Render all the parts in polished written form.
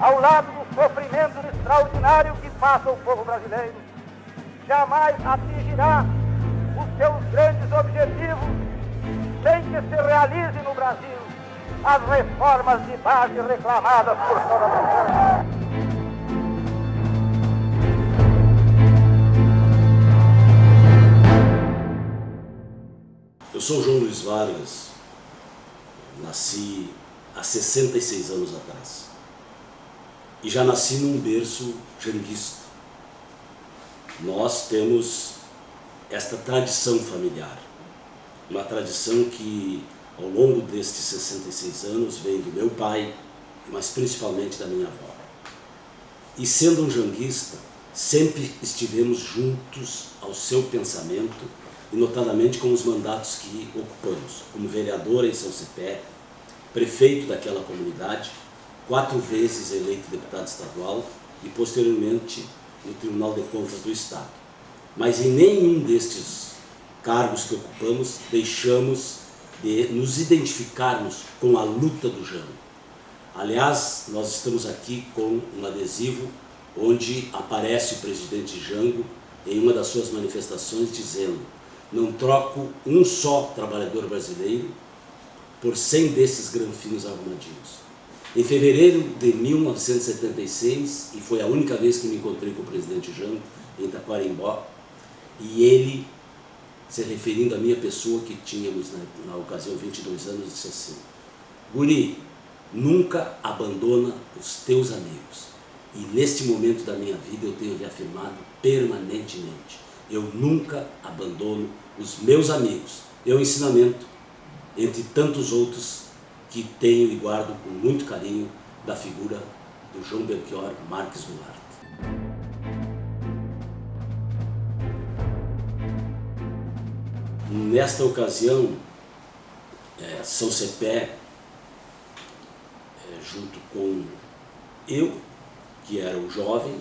ao lado do sofrimento extraordinário que passa o povo brasileiro, jamais atingirá os seus grandes objetivos sem que se realize no Brasil as reformas de base reclamadas por toda a nação. Eu sou João Luiz Vargas, nasci há 66 anos atrás e já nasci num berço janguista. Nós temos esta tradição familiar, uma tradição que ao longo destes 66 anos vem do meu pai, mas principalmente da minha avó. E sendo um janguista, sempre estivemos juntos ao seu pensamento, e notadamente com os mandatos que ocupamos, como vereador em São Cepé, prefeito daquela comunidade, 4 vezes eleito deputado estadual e posteriormente no Tribunal de Contas do Estado. Mas em nenhum destes cargos que ocupamos deixamos de nos identificarmos com a luta do Jango. Aliás, nós estamos aqui com um adesivo onde aparece o presidente Jango em uma das suas manifestações dizendo: não troco um só trabalhador brasileiro por 100 desses granfinos arrumadinhos. Em fevereiro de 1976, e foi a única vez que me encontrei com o presidente Jango em Taquarimbó, e ele, se referindo à minha pessoa, que tínhamos na ocasião 22 anos, disse assim: guri, nunca abandona os teus amigos. E neste momento da minha vida eu tenho reafirmado permanentemente: eu nunca abandono os meus amigos. É um ensinamento, entre tantos outros, que tenho e guardo com muito carinho da figura do João Belchior Marques Goulart. Nesta ocasião, São Cepé, junto com eu, que era o jovem,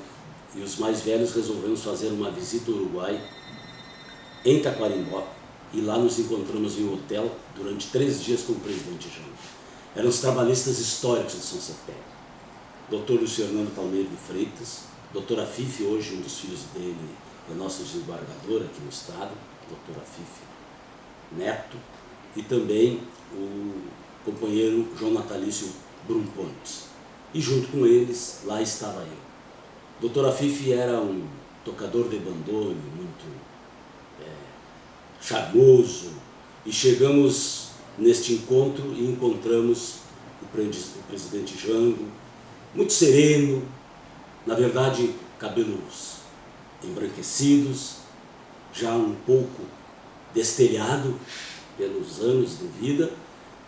e os mais velhos, resolvemos fazer uma visita ao Uruguai, em Taquarimbó, e lá nos encontramos em um hotel durante 3 dias com o presidente Jango. Eram os trabalhistas históricos de São Cepé. Dr. Luiz Fernando Palmeira de Freitas, Dr. Afife, hoje um dos filhos dele é nosso desembargador aqui no estado, Dr. Afife Neto, e também o companheiro João Natalício Brum Pontes. E junto com eles, lá estava eu. Dr. Afife era um tocador de bandoneon, muito charmoso, e chegamos neste encontro e encontramos o presidente Jango, muito sereno, na verdade, cabelos embranquecidos, já um pouco destelhado pelos anos de vida,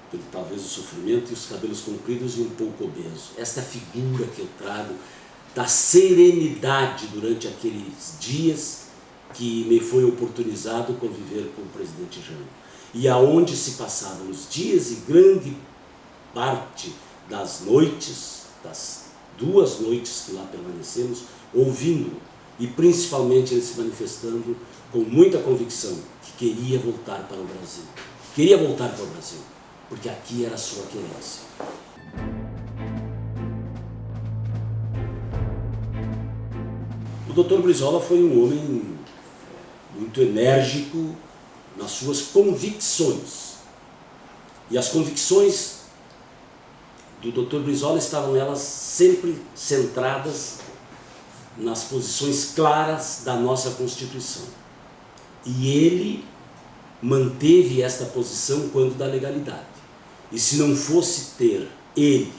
pelo talvez o sofrimento, e os cabelos compridos e um pouco obeso. Esta é a figura que eu trago da serenidade durante aqueles dias que me foi oportunizado conviver com o presidente Jango, e aonde se passavam os dias e grande parte das noites, das 2 noites que lá permanecemos, ouvindo e principalmente ele se manifestando com muita convicção que queria voltar para o Brasil. Queria voltar para o Brasil, porque aqui era a sua querência. O Dr. Brizola foi um homem muito enérgico nas suas convicções. E as convicções do Dr. Brizola estavam elas sempre centradas nas posições claras da nossa Constituição. E ele manteve esta posição quando da legalidade. E se não fosse ter ele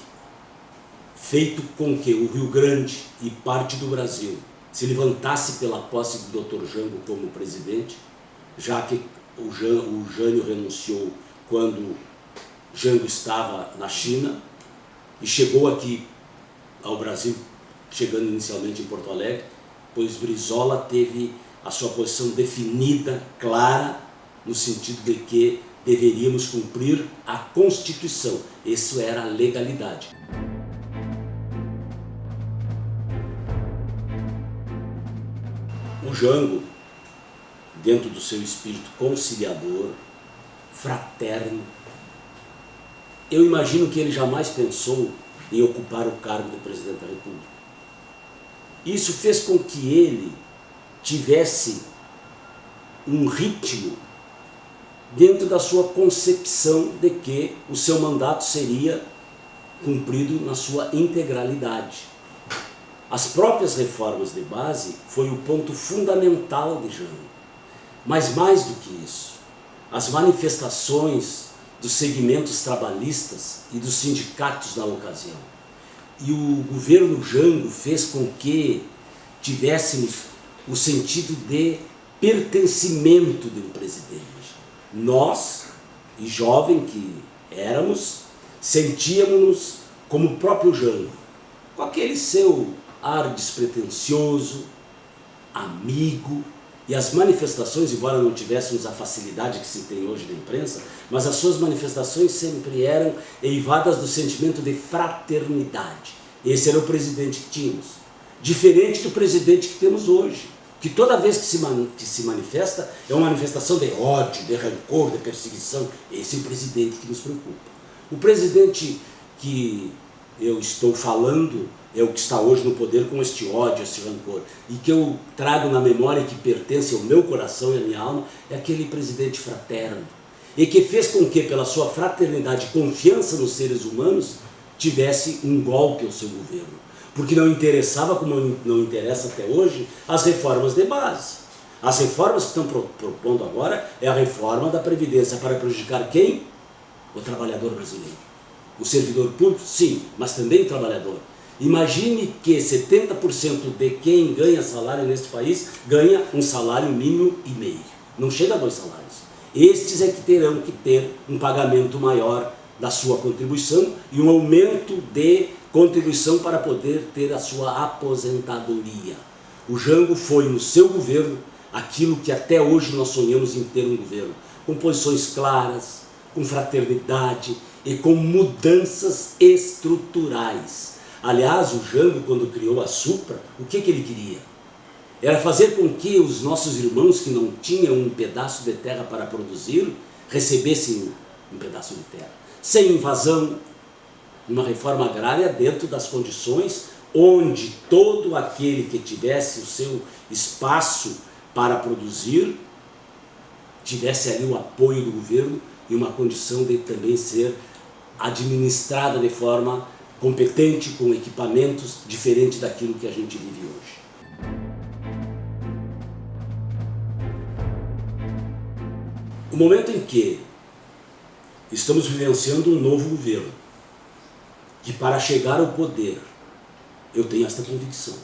feito com que o Rio Grande e parte do Brasil se levantasse pela posse do Dr. Jango como presidente, já que o Jânio renunciou quando Jango estava na China e chegou aqui ao Brasil, chegando inicialmente em Porto Alegre, pois Brizola teve a sua posição definida, clara, no sentido de que deveríamos cumprir a Constituição. Isso era a legalidade. O Jango, dentro do seu espírito conciliador, fraterno, eu imagino que ele jamais pensou em ocupar o cargo de presidente da República. Isso fez com que ele tivesse um ritmo dentro da sua concepção de que o seu mandato seria cumprido na sua integralidade. As próprias reformas de base foi o ponto fundamental de Jango. Mas mais do que isso, as manifestações dos segmentos trabalhistas e dos sindicatos na ocasião. E o governo Jango fez com que tivéssemos o sentido de pertencimento do presidente. Nós, e jovem que éramos, sentíamos-nos como o próprio Jango, com aquele seu ar despretensioso, amigo, e as manifestações, embora não tivéssemos a facilidade que se tem hoje da imprensa, mas as suas manifestações sempre eram eivadas do sentimento de fraternidade. Esse era o presidente que tínhamos. Diferente do presidente que temos hoje, que toda vez que se manifesta é uma manifestação de ódio, de rancor, de perseguição. Esse é o presidente que nos preocupa. O presidente que eu estou falando é o que está hoje no poder com este ódio, este rancor, e que eu trago na memória e que pertence ao meu coração e à minha alma, é aquele presidente fraterno, e que fez com que, pela sua fraternidade e confiança nos seres humanos, tivesse um golpe ao seu governo. Porque não interessava, como não interessa até hoje, as reformas de base. As reformas que estão propondo agora é a reforma da Previdência para prejudicar quem? O trabalhador brasileiro. O servidor público, sim, mas também o trabalhador. Imagine que 70% de quem ganha salário neste país ganha um salário mínimo e meio. Não chega a 2 salários. Estes é que terão que ter um pagamento maior da sua contribuição e um aumento de contribuição para poder ter a sua aposentadoria. O Jango foi no seu governo aquilo que até hoje nós sonhamos em ter um governo, com posições claras, com fraternidade e com mudanças estruturais. Aliás, o Jango, quando criou a Supra, o que ele queria? Era fazer com que os nossos irmãos que não tinham um pedaço de terra para produzir, recebessem um pedaço de terra. Sem invasão, uma reforma agrária dentro das condições onde todo aquele que tivesse o seu espaço para produzir, tivesse ali o apoio do governo e uma condição de também ser administrada de forma competente, com equipamentos diferente daquilo que a gente vive hoje. O momento em que estamos vivenciando um novo governo, que para chegar ao poder, eu tenho esta convicção,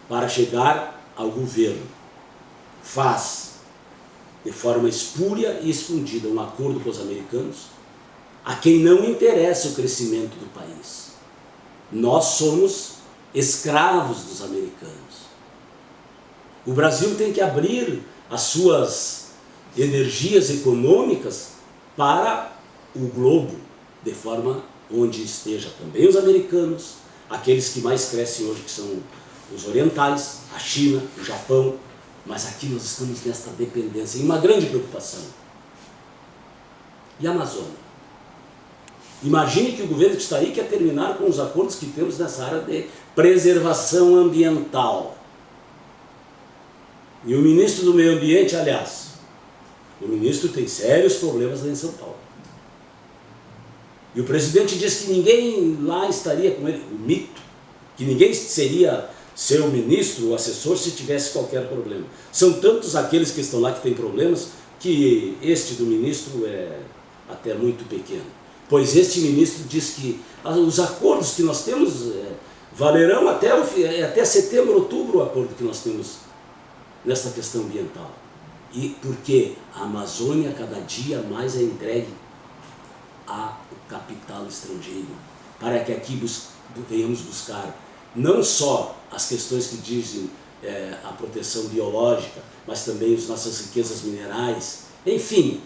para chegar ao governo, faz de forma espúria e escondida um acordo com os americanos, a quem não interessa o crescimento do país. Nós somos escravos dos americanos. O Brasil tem que abrir as suas energias econômicas para o globo, de forma onde esteja também os americanos, aqueles que mais crescem hoje, que são os orientais, a China, o Japão, mas aqui nós estamos nesta dependência, e uma grande preocupação. E a Amazônia? Imagine que o governo que está aí quer terminar com os acordos que temos nessa área de preservação ambiental. E o ministro do Meio Ambiente, aliás, o ministro tem sérios problemas lá em São Paulo. E o presidente diz que ninguém lá estaria com ele, o mito, que ninguém seria seu ministro ou assessor se tivesse qualquer problema. São tantos aqueles que estão lá que têm problemas, que este do ministro é até muito pequeno. Pois este ministro diz que os acordos que nós temos valerão até setembro, outubro, o acordo que nós temos nessa questão ambiental. E porque a Amazônia cada dia mais é entregue ao capital estrangeiro, para que aqui venhamos buscar não só as questões que dizem a proteção biológica, mas também as nossas riquezas minerais. Enfim,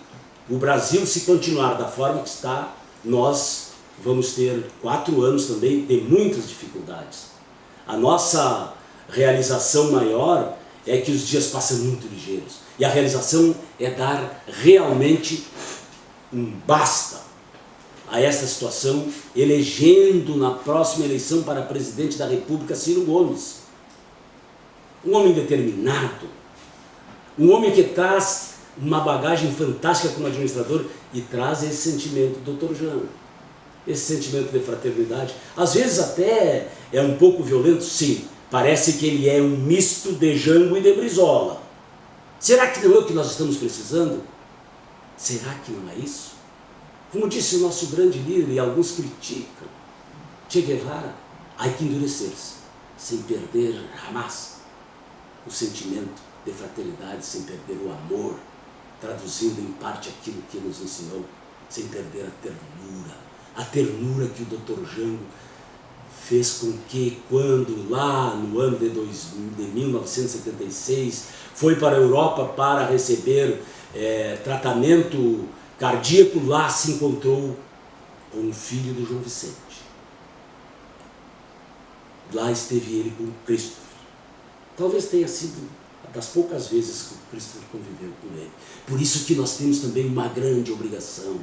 o Brasil, se continuar da forma que está, nós vamos ter 4 anos também de muitas dificuldades. A nossa realização maior é que os dias passam muito ligeiros. E a realização é dar realmente um basta a essa situação, elegendo na próxima eleição para presidente da República Ciro Gomes. Um homem determinado, um homem que traz uma bagagem fantástica como administrador e traz esse sentimento do Dr. Jango, esse sentimento de fraternidade. Às vezes até é um pouco violento, sim, parece que ele é um misto de Jango e de Brizola. Será que não é o que nós estamos precisando? Será que não é isso? Como disse o nosso grande líder, e alguns criticam, Che Guevara, há que endurecer-se, sem perder jamais o sentimento de fraternidade, sem perder o amor, traduzindo em parte aquilo que nos ensinou, sem perder a ternura que o Dr. Jango fez com que, quando lá no ano de 1976, foi para a Europa para receber tratamento cardíaco, lá se encontrou com o filho do João Vicente. Lá esteve ele com Cristo. Talvez tenha sido das poucas vezes que Cristo conviveu com ele. Por isso que nós temos também uma grande obrigação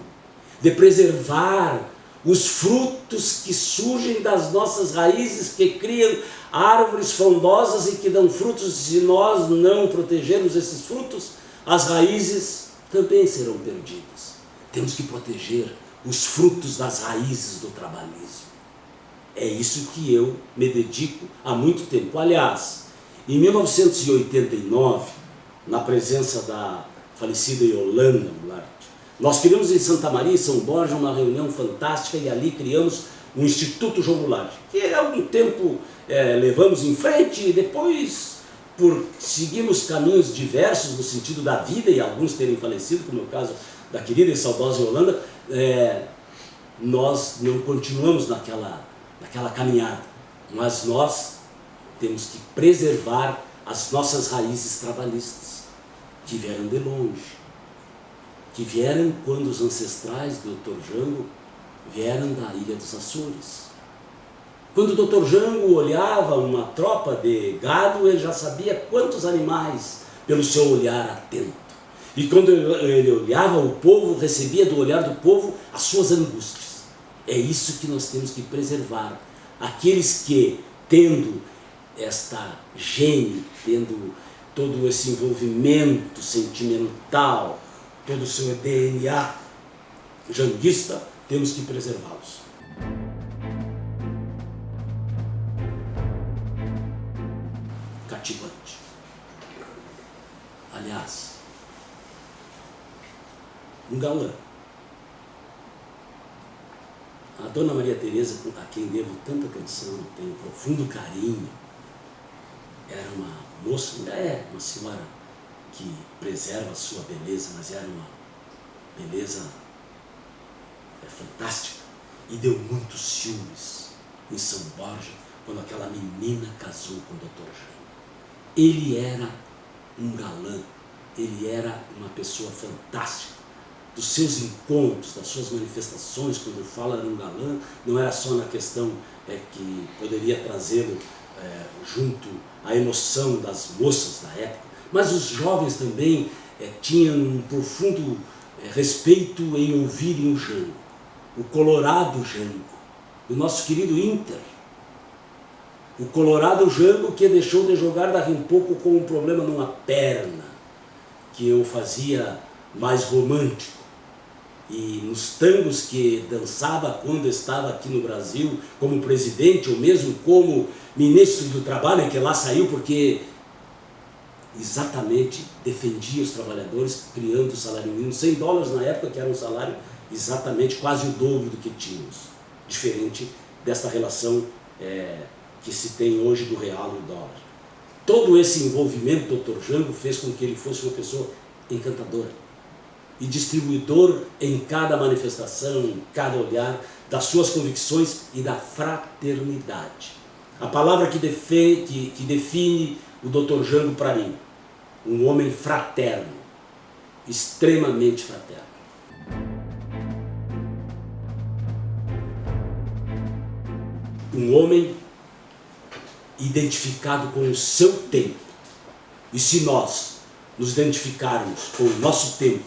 de preservar os frutos que surgem das nossas raízes, que criam árvores frondosas e que dão frutos. Se nós não protegermos esses frutos, as raízes também serão perdidas. Temos que proteger os frutos das raízes do trabalhismo. É isso que eu me dedico há muito tempo. Aliás, em 1989, na presença da falecida Yolanda Goulart, nós criamos em Santa Maria e São Borja uma reunião fantástica e ali criamos o Instituto João Goulart, que há algum tempo levamos em frente e depois, por seguirmos caminhos diversos no sentido da vida e alguns terem falecido, como é o caso da querida e saudosa Yolanda, nós não continuamos naquela caminhada, mas nós temos que preservar as nossas raízes trabalhistas, que vieram de longe, que vieram quando os ancestrais do Dr. Jango vieram da Ilha dos Açores. Quando o Dr. Jango olhava uma tropa de gado, ele já sabia quantos animais, pelo seu olhar atento. E quando ele olhava o povo, recebia do olhar do povo as suas angústias. É isso que nós temos que preservar. Aqueles que, tendo esta gene, tendo todo esse envolvimento sentimental, todo o seu DNA janguista, temos que preservá-los. Cativante. Aliás, um galã. A Dona Maria Teresa, a quem devo tanta atenção, tenho um profundo carinho, era uma moça, ainda é uma senhora que preserva a sua beleza, mas era uma beleza fantástica. E deu muitos ciúmes em São Borja quando aquela menina casou com o Dr. Jango. Ele era um galã, ele era uma pessoa fantástica. Dos seus encontros, das suas manifestações, quando fala era um galã, não era só na questão que poderia trazê-lo junto à emoção das moças da época, mas os jovens também tinham um profundo respeito em ouvirem o Jango, o Colorado Jango, o nosso querido Inter, o Colorado Jango que deixou de jogar daqui um pouco com um problema numa perna, que eu fazia mais romântico. E nos tangos que dançava quando estava aqui no Brasil como presidente ou mesmo como ministro do Trabalho, que lá saiu porque exatamente defendia os trabalhadores, criando o salário mínimo, $100 na época, que era um salário exatamente quase o dobro do que tínhamos, diferente desta relação que se tem hoje do real e do dólar. Todo esse envolvimento do Dr. Jango fez com que ele fosse uma pessoa encantadora e distribuidor em cada manifestação, em cada olhar, das suas convicções e da fraternidade. A palavra que define o Dr. Jango para mim, um homem fraterno, extremamente fraterno. Um homem identificado com o seu tempo. E se nós nos identificarmos com o nosso tempo,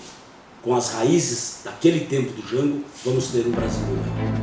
com as raízes daquele tempo do Jango, vamos ter um Brasil melhor.